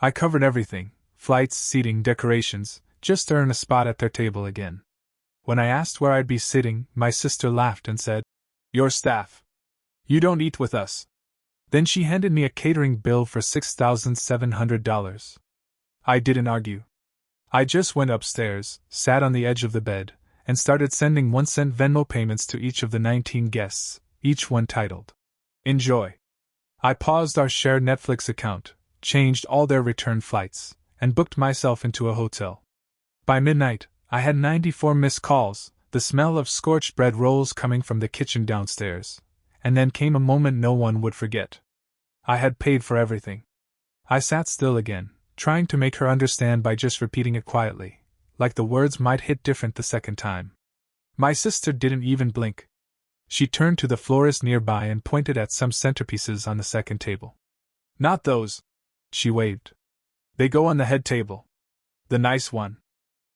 I covered everything: flights, seating, decorations, just to earn a spot at their table again. When I asked where I'd be sitting, my sister laughed and said, "Your staff. You don't eat with us." Then she handed me a catering bill for $6,700. I didn't argue. I just went upstairs, sat on the edge of the bed, and started sending 1-cent Venmo payments to each of the 19 guests, each one titled, "Enjoy." I paused our shared Netflix account, changed all their return flights, and booked myself into a hotel. By midnight, I had 94 missed calls, the smell of scorched bread rolls coming from the kitchen downstairs, and then came a moment no one would forget. I had paid for everything. I sat still again, trying to make her understand by just repeating it quietly, like the words might hit different the second time. My sister didn't even blink. She turned to the florist nearby and pointed at some centerpieces on the second table. "Not those," she waved. "They go on the head table. The nice one.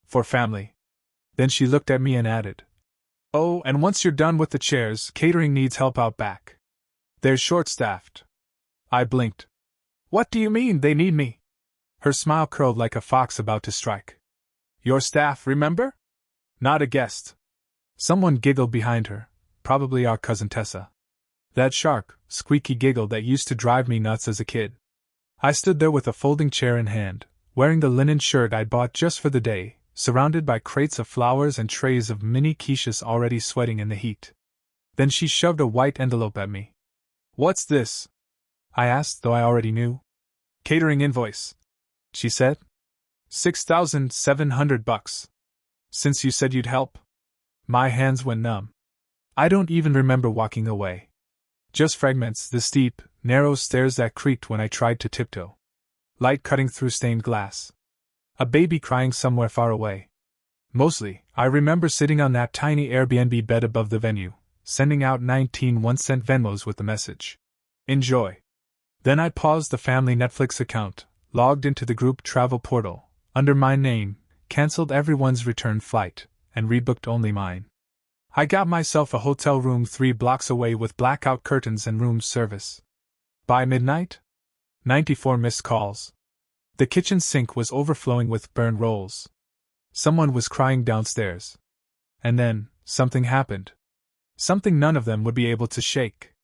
For family." Then she looked at me and added, "Oh, and once you're done with the chairs, catering needs help out back. They're short-staffed." I blinked. "What do you mean, they need me?" Her smile curled like a fox about to strike. "Your staff, remember? Not a guest." Someone giggled behind her, probably our cousin Tessa. That sharp, squeaky giggle that used to drive me nuts as a kid. I stood there with a folding chair in hand, wearing the linen shirt I'd bought just for the day, surrounded by crates of flowers and trays of mini quiches already sweating in the heat. Then she shoved a white envelope at me. "What's this?" I asked, though I already knew. "Catering invoice," she said. $6,700. Since you said you'd help." My hands went numb. I don't even remember walking away. Just fragments, the steep, narrow stairs that creaked when I tried to tiptoe. Light cutting through stained glass. A baby crying somewhere far away. Mostly, I remember sitting on that tiny Airbnb bed above the venue, sending out 19 1-cent Venmos with the message, "Enjoy." Then I paused the family Netflix account, logged into the group travel portal, under my name, cancelled everyone's return flight, and rebooked only mine. I got myself a hotel room 3 blocks away with blackout curtains and room service. By midnight? 94 missed calls. The kitchen sink was overflowing with burned rolls. Someone was crying downstairs. And then, something happened. Something none of them would be able to shake.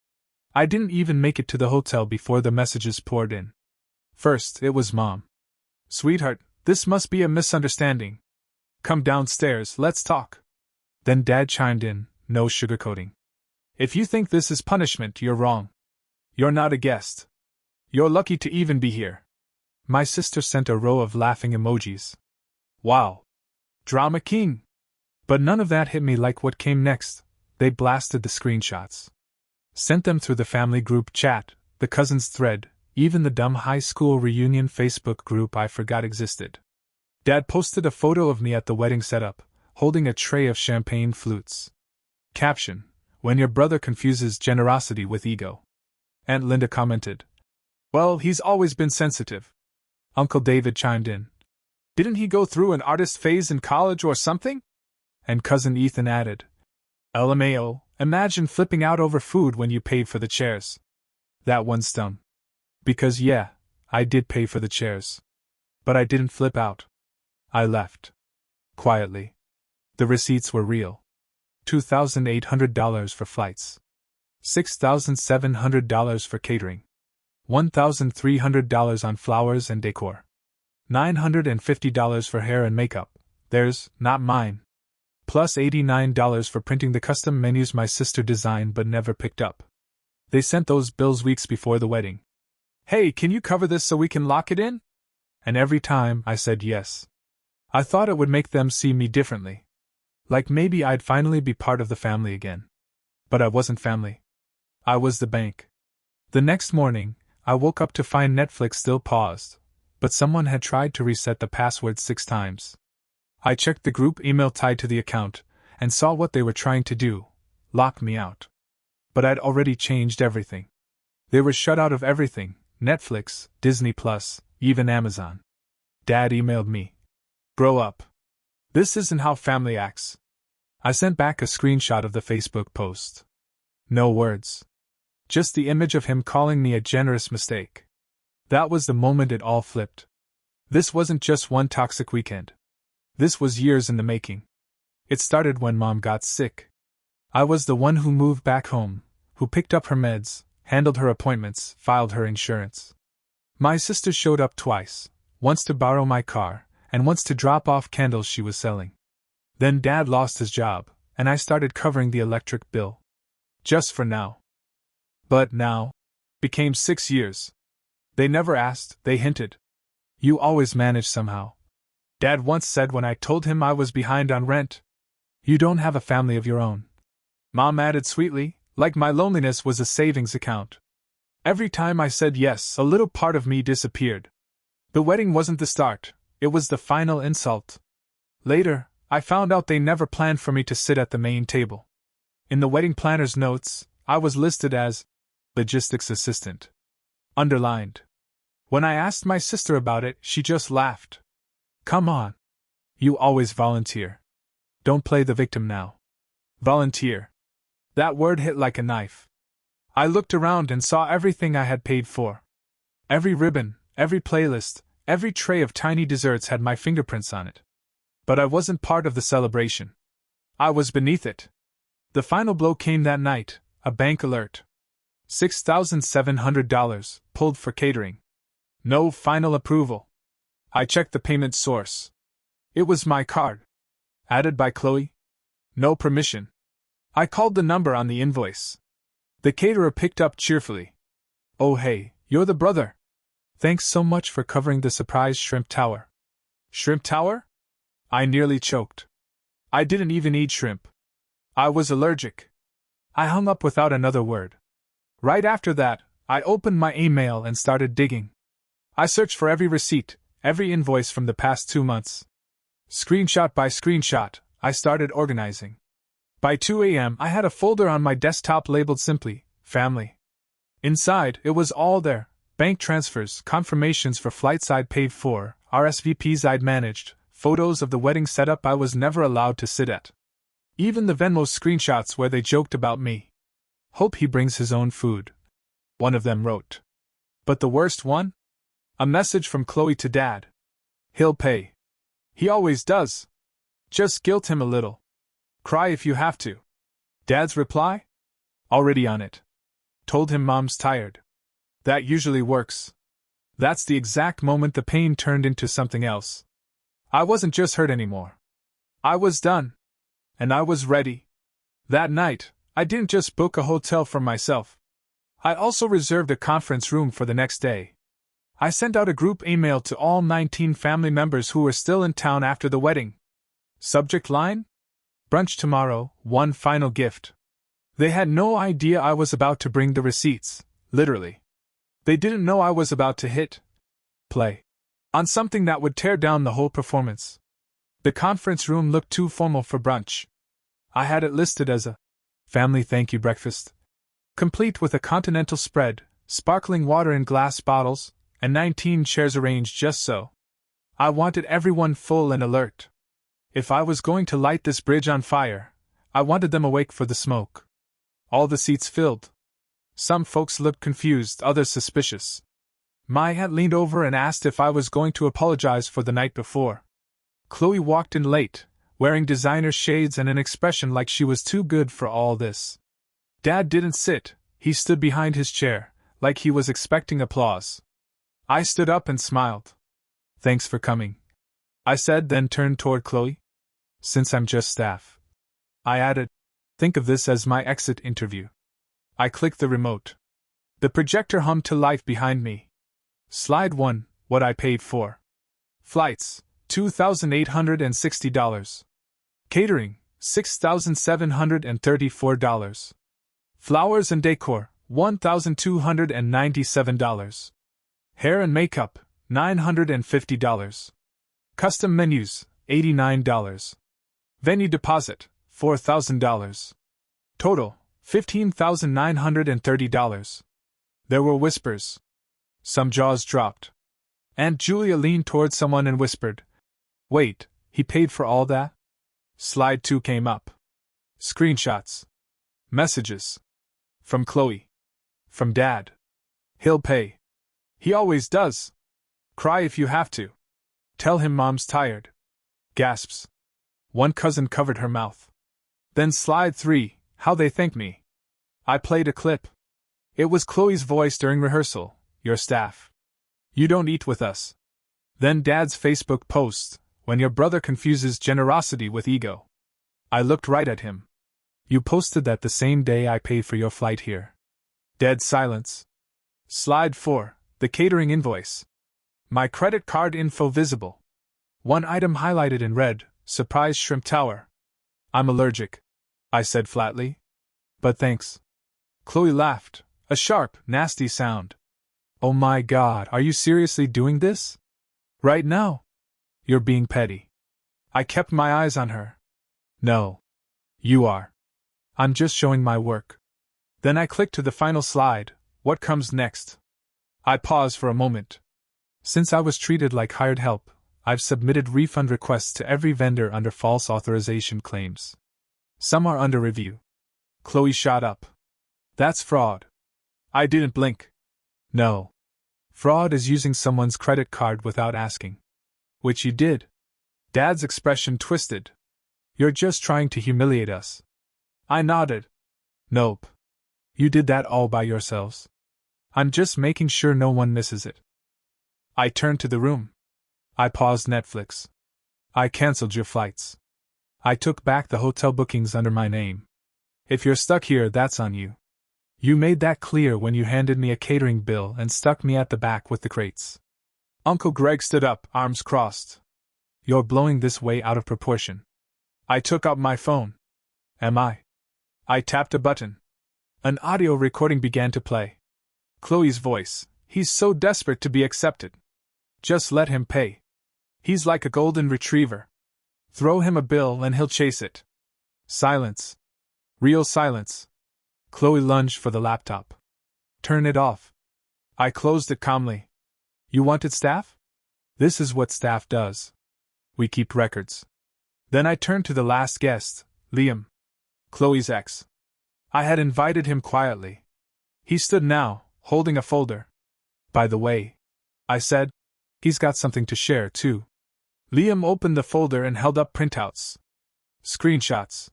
I didn't even make it to the hotel before the messages poured in. First, it was Mom. "Sweetheart, this must be a misunderstanding. Come downstairs, let's talk." Then Dad chimed in, no sugarcoating. "If you think this is punishment, you're wrong. You're not a guest. You're lucky to even be here." My sister sent a row of laughing emojis. Wow. Drama king. But none of that hit me like what came next. They blasted the screenshots. Sent them through the family group chat, the cousins thread, even the dumb high school reunion Facebook group I forgot existed. Dad posted a photo of me at the wedding setup, holding a tray of champagne flutes. Caption: "When your brother confuses generosity with ego." Aunt Linda commented, "Well, he's always been sensitive." Uncle David chimed in, "Didn't he go through an artist phase in college or something?" And cousin Ethan added, "LMAO, imagine flipping out over food when you paid for the chairs." That one stung. Because yeah, I did pay for the chairs. But I didn't flip out. I left. Quietly. The receipts were real. $2,800 for flights. $6,700 for catering. $1,300 on flowers and decor. $950 for hair and makeup, theirs, not mine. Plus $89 for printing the custom menus my sister designed but never picked up. They sent those bills weeks before the wedding. "Hey, can you cover this so we can lock it in?" And every time I said yes. I thought it would make them see me differently. Like maybe I'd finally be part of the family again. But I wasn't family. I was the bank. The next morning, I woke up to find Netflix still paused, but someone had tried to reset the password 6 times. I checked the group email tied to the account, and saw what they were trying to do: lock me out. But I'd already changed everything. They were shut out of everything: Netflix, Disney Plus, even Amazon. Dad emailed me, "Grow up. This isn't how family acts." I sent back a screenshot of the Facebook post. No words. Just the image of him calling me a generous mistake. That was the moment it all flipped. This wasn't just one toxic weekend. This was years in the making. It started when Mom got sick. I was the one who moved back home, who picked up her meds, handled her appointments, filed her insurance. My sister showed up twice, once to borrow my car, and once to drop off candles she was selling. Then Dad lost his job, and I started covering the electric bill. Just for now. But now became 6 years. They never asked, they hinted. You always manage somehow. Dad once said when I told him I was behind on rent. You don't have a family of your own. Mom added sweetly, like my loneliness was a savings account. Every time I said yes, a little part of me disappeared. The wedding wasn't the start, it was the final insult. Later, I found out they never planned for me to sit at the main table. In the wedding planner's notes, I was listed as logistics assistant. Underlined. When I asked my sister about it, she just laughed. Come on. You always volunteer. Don't play the victim now. Volunteer. That word hit like a knife. I looked around and saw everything I had paid for. Every ribbon, every playlist, every tray of tiny desserts had my fingerprints on it. But I wasn't part of the celebration. I was beneath it. The final blow came that night, a bank alert. $6,700 pulled for catering. No final approval. I checked the payment source. It was my card. Added by Chloe. No permission. I called the number on the invoice. The caterer picked up cheerfully. Oh hey, you're the brother. Thanks so much for covering the surprise shrimp tower. Shrimp tower? I nearly choked. I didn't even eat shrimp. I was allergic. I hung up without another word. Right after that, I opened my email and started digging. I searched for every receipt, every invoice from the past 2 months. Screenshot by screenshot, I started organizing. By 2 a.m., I had a folder on my desktop labeled simply, Family. Inside, it was all there: bank transfers, confirmations for flights I'd paid for, RSVPs I'd managed, photos of the wedding setup I was never allowed to sit at. Even the Venmo screenshots where they joked about me. Hope he brings his own food. One of them wrote. But the worst one? A message from Chloe to Dad. He'll pay. He always does. Just guilt him a little. Cry if you have to. Dad's reply? Already on it. Told him Mom's tired. That usually works. That's the exact moment the pain turned into something else. I wasn't just hurt anymore. I was done. And I was ready. That night, I didn't just book a hotel for myself. I also reserved a conference room for the next day. I sent out a group email to all 19 family members who were still in town after the wedding. Subject line? Brunch tomorrow, one final gift. They had no idea I was about to bring the receipts, literally. They didn't know I was about to hit play on something that would tear down the whole performance. The conference room looked too formal for brunch. I had it listed as a family thank you breakfast, complete with a continental spread, sparkling water in glass bottles, and 19 chairs arranged just so. I wanted everyone full and alert. If I was going to light this bridge on fire, I wanted them awake for the smoke. All the seats filled. Some folks looked confused, others suspicious. My aunt leaned over and asked if I was going to apologize for the night before. Chloe walked in late, wearing designer shades and an expression like she was too good for all this. Dad didn't sit, he stood behind his chair, like he was expecting applause. I stood up and smiled. Thanks for coming, I said, then turned toward Chloe. Since I'm just staff, I added, think of this as my exit interview. I clicked the remote. The projector hummed to life behind me. Slide 1, what I paid for. Flights, $2,860. Catering, $6,734. Flowers and decor, $1,297. Hair and makeup, $950. Custom menus, $89. Venue deposit, $4,000. Total, $15,930. There were whispers. Some jaws dropped. Aunt Julia leaned toward someone and whispered, Wait, he paid for all that? Slide 2 came up. Screenshots. Messages. From Chloe. From Dad. He'll pay. He always does. Cry if you have to. Tell him Mom's tired. Gasps. One cousin covered her mouth. Then slide 3, how they thank me. I played a clip. It was Chloe's voice during rehearsal. Your staff. You don't eat with us. Then Dad's Facebook post, when your brother confuses generosity with ego. I looked right at him. You posted that the same day I paid for your flight here. Dead silence. Slide 4, the catering invoice. My credit card info visible. One item highlighted in red, surprise shrimp tower. I'm allergic, I said flatly. But thanks. Chloe laughed, a sharp, nasty sound. Oh my God, are you seriously doing this? Right now? You're being petty. I kept my eyes on her. No. You are. I'm just showing my work. Then I clicked to the final slide. What comes next? I paused for a moment. Since I was treated like hired help, I've submitted refund requests to every vendor under false authorization claims. Some are under review. Chloe shot up. That's fraud. I didn't blink. No. Fraud is using someone's credit card without asking. Which you did. Dad's expression twisted. You're just trying to humiliate us. I nodded. Nope. You did that all by yourselves. I'm just making sure no one misses it. I turned to the room. I paused Netflix. I canceled your flights. I took back the hotel bookings under my name. If you're stuck here, that's on you. You made that clear when you handed me a catering bill and stuck me at the back with the crates. Uncle Greg stood up, arms crossed. You're blowing this way out of proportion. I took out my phone. Am I? I tapped a button. An audio recording began to play. Chloe's voice. He's so desperate to be accepted. Just let him pay. He's like a golden retriever. Throw him a bill and he'll chase it. Silence. Real silence. Chloe lunged for the laptop. Turn it off. I closed it calmly. You wanted staff? This is what staff does. We keep records. Then I turned to the last guest, Liam. Chloe's ex. I had invited him quietly. He stood now, holding a folder. By the way, I said, he's got something to share, too. Liam opened the folder and held up printouts. Screenshots.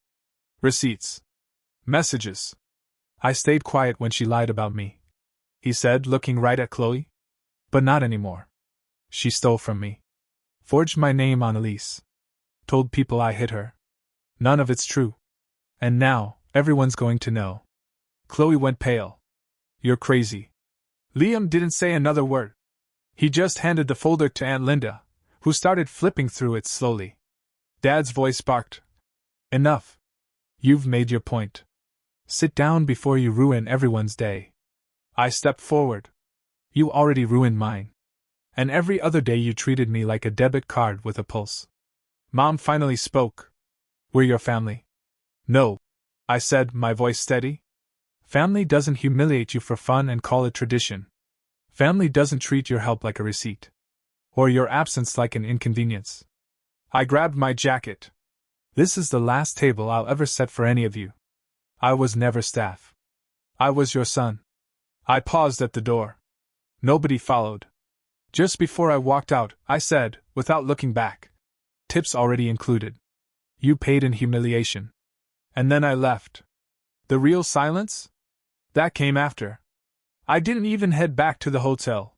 Receipts. Messages. I stayed quiet when she lied about me. He said, looking right at Chloe. But not anymore. She stole from me. Forged my name on a lease. Told people I hit her. None of it's true. And now, everyone's going to know. Chloe went pale. You're crazy. Liam didn't say another word. He just handed the folder to Aunt Linda, who started flipping through it slowly. Dad's voice barked. Enough. You've made your point. Sit down before you ruin everyone's day. I stepped forward. You already ruined mine. And every other day you treated me like a debit card with a pulse. Mom finally spoke. We're your family. No, I said, my voice steady. Family doesn't humiliate you for fun and call it tradition. Family doesn't treat your help like a receipt. Or your absence like an inconvenience. I grabbed my jacket. This is the last table I'll ever set for any of you. I was never staff. I was your son. I paused at the door. Nobody followed. Just before I walked out, I said, without looking back. Tips already included. You paid in humiliation. And then I left. The real silence? That came after. I didn't even head back to the hotel.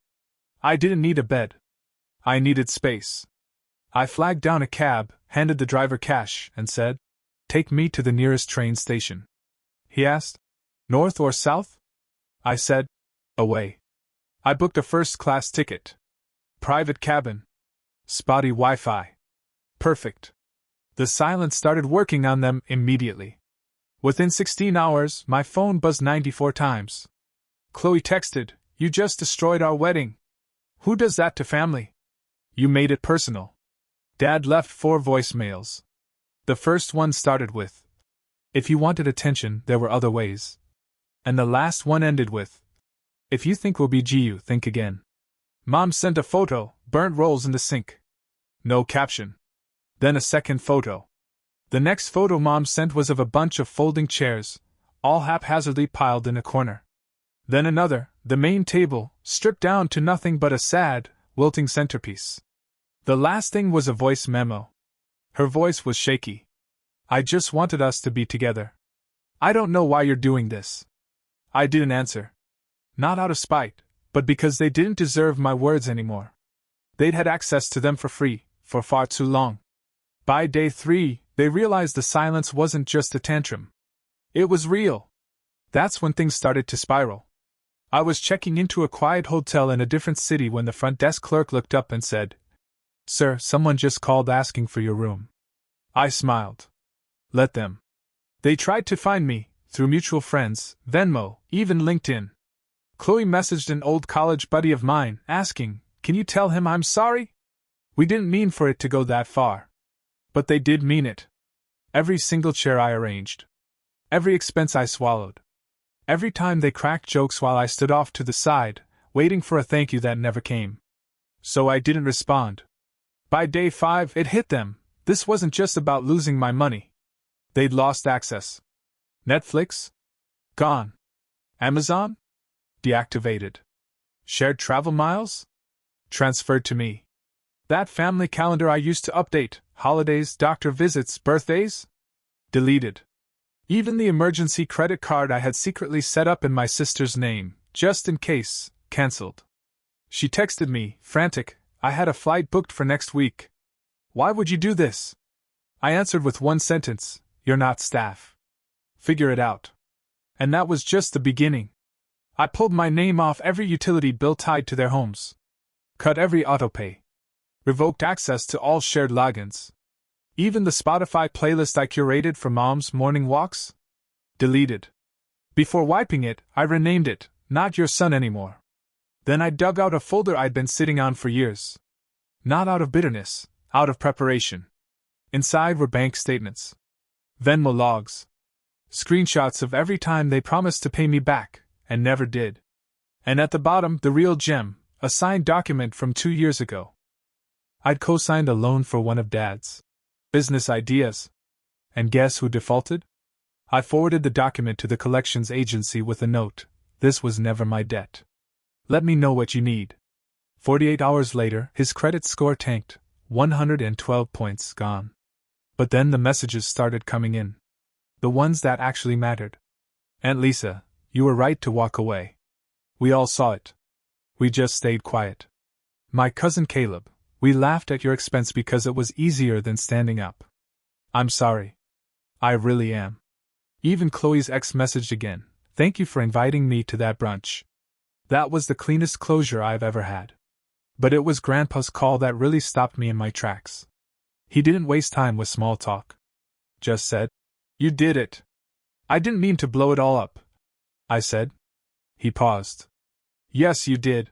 I didn't need a bed. I needed space. I flagged down a cab, handed the driver cash, and said, Take me to the nearest train station. He asked, North or south? I said, Away. I booked a first-class ticket. Private cabin. Spotty Wi-Fi. Perfect. The silence started working on them immediately. Within 16 hours, my phone buzzed 94 times. Chloe texted, You just destroyed our wedding. Who does that to family? You made it personal. Dad left 4 voicemails. The first one started with, If you wanted attention, there were other ways. And the last one ended with, If you think we'll be GU, think again. Mom sent a photo, burnt rolls in the sink. No caption. Then a second photo. The next photo Mom sent was of a bunch of folding chairs, all haphazardly piled in a corner. Then another, the main table, stripped down to nothing but a sad, wilting centerpiece. The last thing was a voice memo. Her voice was shaky. I just wanted us to be together. I don't know why you're doing this. I didn't answer. Not out of spite, but because they didn't deserve my words anymore. They'd had access to them for free, for far too long. By day 3, they realized the silence wasn't just a tantrum. It was real. That's when things started to spiral. I was checking into a quiet hotel in a different city when the front desk clerk looked up and said, "Sir, someone just called asking for your room." I smiled. Let them. They tried to find me, through mutual friends, Venmo, even LinkedIn. Chloe messaged an old college buddy of mine, asking, "Can you tell him I'm sorry?" We didn't mean for it to go that far. But they did mean it. Every single chair I arranged. Every expense I swallowed. Every time they cracked jokes while I stood off to the side, waiting for a thank you that never came. So I didn't respond. By day 5, it hit them. This wasn't just about losing my money. They'd lost access. Netflix? Gone. Amazon? Deactivated. Shared travel miles? Transferred to me. That family calendar I used to update, holidays, doctor visits, birthdays? Deleted. Even the emergency credit card I had secretly set up in my sister's name, just in case, cancelled. She texted me, frantic, "I had a flight booked for next week. Why would you do this?" I answered with one sentence, "You're not staff. Figure it out." And that was just the beginning. I pulled my name off every utility bill tied to their homes. Cut every autopay. Revoked access to all shared logins. Even the Spotify playlist I curated for Mom's morning walks? Deleted. Before wiping it, I renamed it, "Not Your Son Anymore." Then I dug out a folder I'd been sitting on for years. Not out of bitterness, out of preparation. Inside were bank statements. Venmo logs. Screenshots of every time they promised to pay me back, and never did. And at the bottom, the real gem, a signed document from 2 years ago. I'd co-signed a loan for one of Dad's business ideas. And guess who defaulted? I forwarded the document to the collections agency with a note, "This was never my debt. Let me know what you need." 48 hours later, his credit score tanked, 112 points gone. But then the messages started coming in. The ones that actually mattered. "Aunt Lisa, you were right to walk away. We all saw it. We just stayed quiet. My cousin Caleb, we laughed at your expense because it was easier than standing up. I'm sorry. I really am." Even Chloe's ex messaged again, "Thank you for inviting me to that brunch." That was the cleanest closure I've ever had. But it was Grandpa's call that really stopped me in my tracks. He didn't waste time with small talk. Just said, "You did it." "I didn't mean to blow it all up," I said. He paused. "Yes, you did.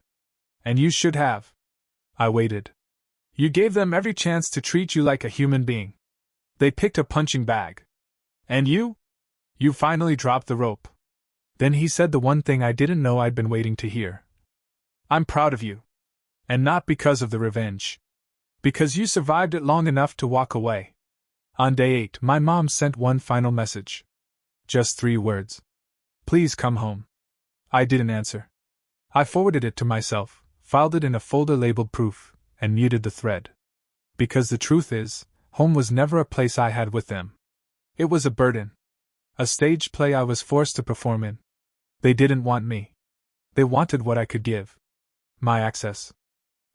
And you should have." I waited. "You gave them every chance to treat you like a human being. They picked a punching bag. And you? You finally dropped the rope." Then he said the one thing I didn't know I'd been waiting to hear. "I'm proud of you. And not because of the revenge. Because you survived it long enough to walk away." On day 8, my mom sent one final message. Just 3 words. "Please come home." I didn't answer. I forwarded it to myself, filed it in a folder labeled proof, and muted the thread. Because the truth is, home was never a place I had with them. It was a burden. A stage play I was forced to perform in. They didn't want me. They wanted what I could give. My access.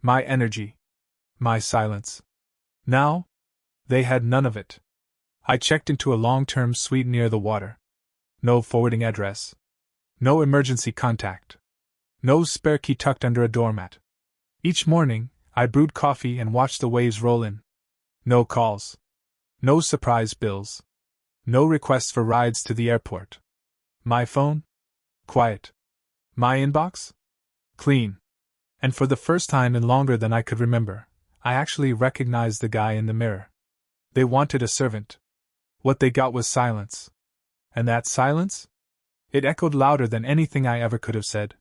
My energy. My silence. Now, they had none of it. I checked into a long-term suite near the water. No forwarding address. No emergency contact. No spare key tucked under a doormat. Each morning, I brewed coffee and watched the waves roll in. No calls. No surprise bills. No requests for rides to the airport. My phone? Quiet. My inbox? Clean. And for the first time in longer than I could remember, I actually recognized the guy in the mirror. They wanted a servant. What they got was silence. And that silence? It echoed louder than anything I ever could have said.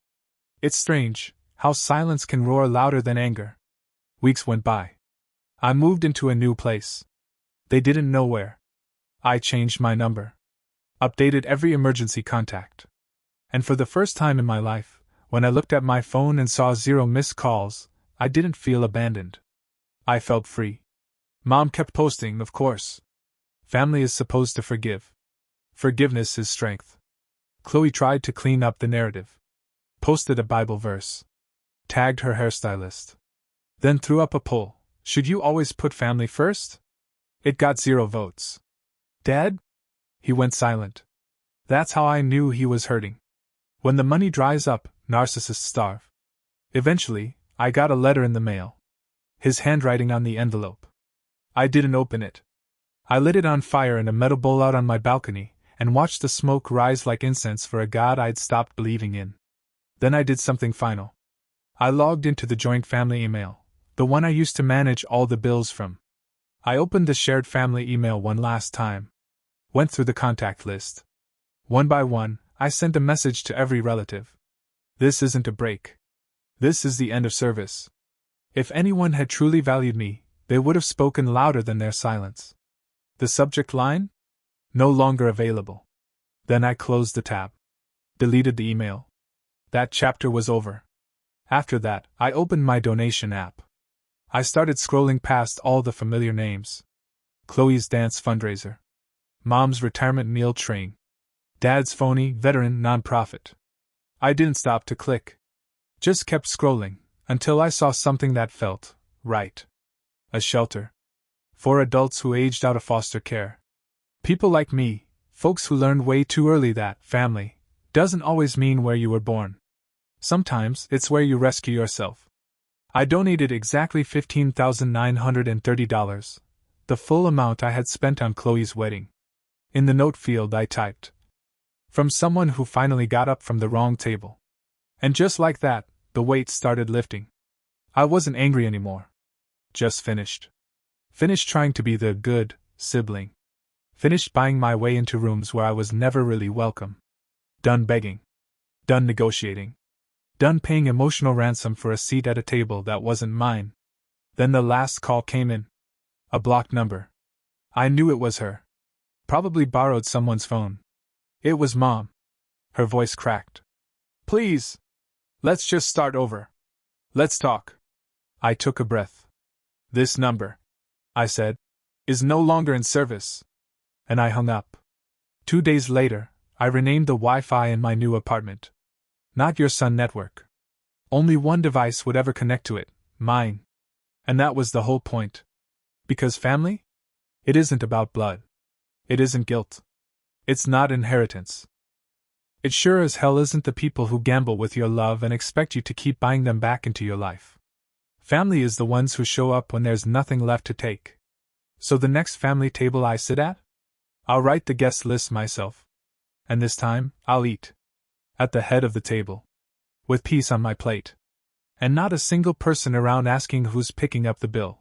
It's strange how silence can roar louder than anger. Weeks went by. I moved into a new place. They didn't know where. I changed my number. Updated every emergency contact. And for the first time in my life, when I looked at my phone and saw 0 missed calls, I didn't feel abandoned. I felt free. Mom kept posting, of course. Family is supposed to forgive. Forgiveness is strength. Chloe tried to clean up the narrative. Posted a Bible verse. Tagged her hairstylist. Then threw up a poll. Should you always put family first? It got 0 votes. Dad? He went silent. That's how I knew he was hurting. When the money dries up, narcissists starve. Eventually, I got a letter in the mail. His handwriting on the envelope. I didn't open it. I lit it on fire in a metal bowl out on my balcony, and watched the smoke rise like incense for a god I'd stopped believing in. Then I did something final. I logged into the joint family email, the one I used to manage all the bills from. I opened the shared family email one last time. Went through the contact list. One by one, I sent a message to every relative. This isn't a break. This is the end of service. If anyone had truly valued me, they would have spoken louder than their silence. The subject line? No longer available. Then I closed the tab. Deleted the email. That chapter was over. After that, I opened my donation app. I started scrolling past all the familiar names. Chloe's dance fundraiser. Mom's retirement meal train. Dad's phony, veteran nonprofit. I didn't stop to click. Just kept scrolling, until I saw something that felt right. A shelter. For adults who aged out of foster care. People like me, folks who learned way too early that family doesn't always mean where you were born. Sometimes it's where you rescue yourself. I donated exactly $15,930, the full amount I had spent on Chloe's wedding. In the note field I typed, "From someone who finally got up from the wrong table." And just like that, the weight started lifting. I wasn't angry anymore. Just finished. Finished trying to be the good sibling. Finished buying my way into rooms where I was never really welcome. Done begging. Done negotiating. Done paying emotional ransom for a seat at a table that wasn't mine. Then the last call came in. A blocked number. I knew it was her. Probably borrowed someone's phone. It was Mom. Her voice cracked. "Please. Let's just start over. Let's talk." I took a breath. "This number," I said, "is no longer in service." And I hung up. 2 days later, I renamed the Wi-Fi in my new apartment. Not your son network. Only one device would ever connect to it, mine. And that was the whole point. Because family? It isn't about blood. It isn't guilt. It's not inheritance. It sure as hell isn't the people who gamble with your love and expect you to keep buying them back into your life. Family is the ones who show up when there's nothing left to take. So the next family table I sit at? I'll write the guest list myself. And this time, I'll eat. At the head of the table. With peace on my plate. And not a single person around asking who's picking up the bill.